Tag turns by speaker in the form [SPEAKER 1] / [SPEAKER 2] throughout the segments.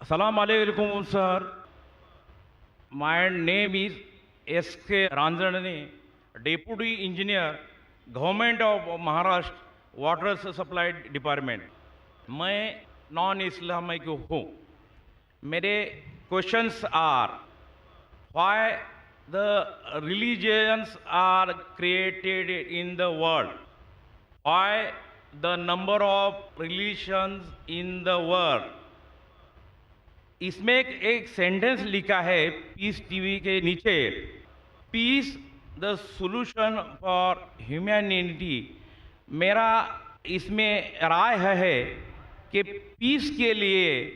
[SPEAKER 1] Assalamu alaikum, sir. My name is S.K. Ranjanani, Deputy Engineer, Government of Maharashtra, Water Supply Department. मैं non Islamic हूँ. मेरे questions are why the religions are created in the world, why the number of religions in the world. इसमें एक sentence लिखा है peace TV के नीचे, peace the solution for humanity. मेरा इसमें राय है कि पीस के लिए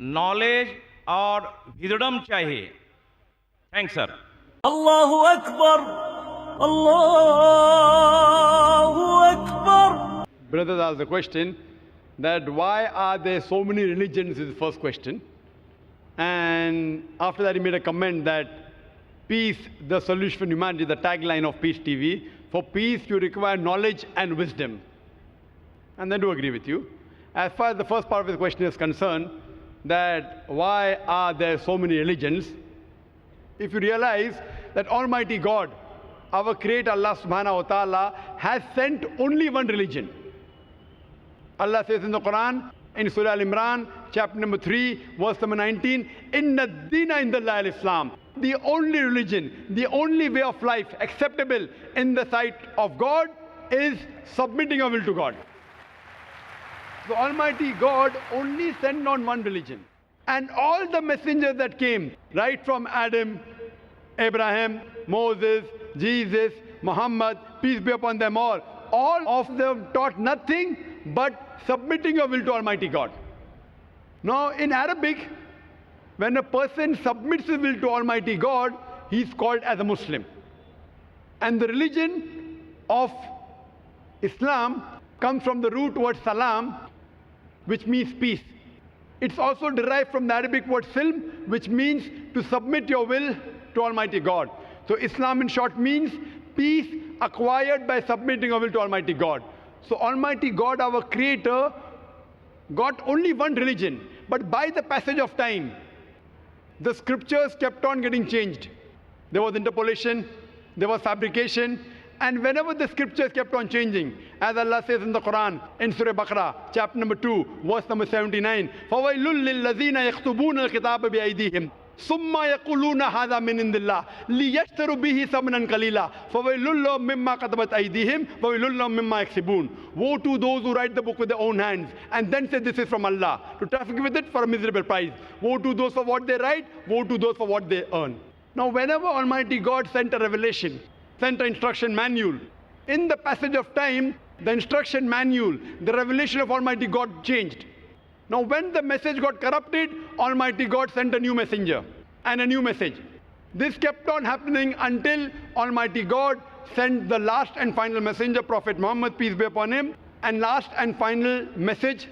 [SPEAKER 1] नॉलेज और विजडम चाहिए. Thanks sir.
[SPEAKER 2] Allahu Akbar, Allahu Akbar.
[SPEAKER 3] Brothers asked the question that why are there so many religions is the first question. And after that he made a comment that peace, the solution for humanity, the tagline of Peace TV. For peace you require knowledge and wisdom. And I do agree with you. As far as the first part of the question is concerned, that why are there so many religions? If you realize that Almighty God, our Creator Allah subhanahu wa ta'ala, has sent only one religion. Allah says in the Quran, in Surah Al-Imran, chapter number 3, verse number 19, Inna Dina Indallahi al-Islam. The only religion, the only way of life acceptable in the sight of God is submitting our will to God. The Almighty God only sent on one religion. And all the messengers that came, right from Adam, Abraham, Moses, Jesus, Muhammad, peace be upon them all of them taught nothing but submitting your will to Almighty God. Now in Arabic, when a person submits his will to Almighty God, he is called as a Muslim. And the religion of Islam comes from the root word salam, which means peace. It's also derived from the Arabic word silm, which means to submit your will to Almighty God. So Islam in short means peace acquired by submitting our will to Almighty God. So Almighty God, our Creator, got only one religion. But by the passage of time, the scriptures kept on getting changed. There was interpolation, there was fabrication, and whenever the scriptures kept on changing, as Allah says in the Quran, in Surah Baqarah, chapter number 2, verse number 79, فَوَيْلٌ لِلَّذِينَ يَكْتُبُونَ الْكِتَابَ بِأَيْدِيهِمْ ثُمَّ يَقُولُونَ هَذَا مِنْ عِنْدِ اللَّهِ لِيَشْتَرُوا بِهِ ثَمَنًا قَلِيلًا فَوَيْلٌ لَهُم مِّمَّا كَتَبَتْ أَيْدِيهِمْ وَوَيْلٌ لَهُم مِّمَّا يَكْسِبُونَ. Woe to those who write the book with their own hands and then say this is from Allah, to traffic with it for a miserable price. Woe to those for what they write, woe to those for what they earn. Now whenever Almighty God sent a revelation, sent an instruction manual, in the passage of time, the instruction manual, the revelation of Almighty God changed. Now when the message got corrupted, Almighty God sent a new messenger and a new message. This kept on happening until Almighty God sent the last and final messenger, Prophet Muhammad, peace be upon him, and last and final message,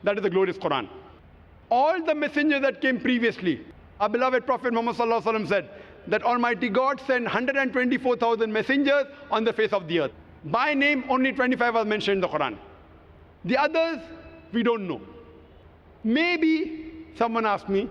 [SPEAKER 3] that is the glorious Quran. All the messengers that came previously, our beloved Prophet Muhammad sallallahu alaihi wasallam said that Almighty God sent 124,000 messengers on the face of the earth. By name, only 25 are mentioned in the Quran. The others, we don't know. Maybe someone asked me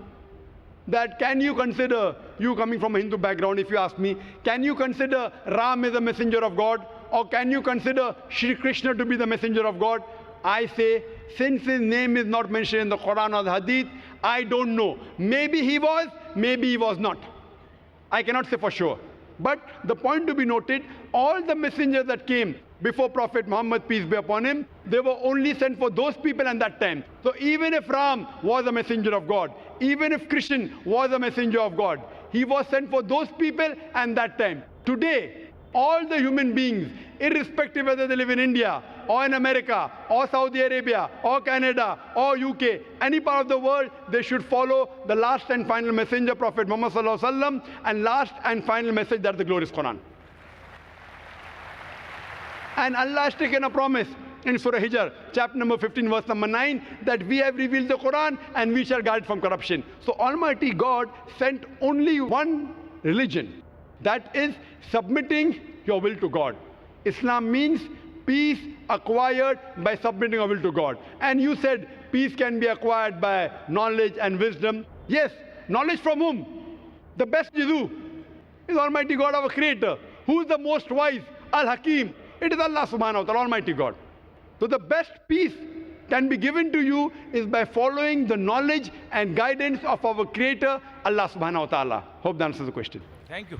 [SPEAKER 3] that can you consider, you coming from a Hindu background, if you ask me, can you consider Ram as a messenger of God? Or can you consider Shri Krishna to be the messenger of God? I say, since his name is not mentioned in the Quran or the Hadith, I don't know. Maybe he was, maybe he was not. I cannot say for sure. But the point to be noted, all the messengers that came before Prophet Muhammad, peace be upon him, they were only sent for those people at that time. So even if Ram was a messenger of God, even if Krishna was a messenger of God, he was sent for those people at that time. Today, all the human beings, irrespective whether they live in India, or in America, or Saudi Arabia, or Canada, or UK, any part of the world, they should follow the last and final messenger, Prophet Muhammad sallallahu alaihi wasallam, and last and final message, that is the glorious Quran. And Allah has taken a promise in Surah Hijr, chapter number 15, verse number 9, that we have revealed the Quran and we shall guard it from corruption. So Almighty God sent only one religion, that is submitting your will to God. Islam means peace acquired by submitting our will to God. And you said peace can be acquired by knowledge and wisdom. Yes, knowledge from whom? The best is who? Is Almighty God, our Creator. Who is the most wise? Al-Hakim. It is Allah subhanahu wa ta'ala, Almighty God. So the best peace can be given to you is by following the knowledge and guidance of our Creator, Allah subhanahu wa ta'ala. Hope that answers the question.
[SPEAKER 1] Thank you.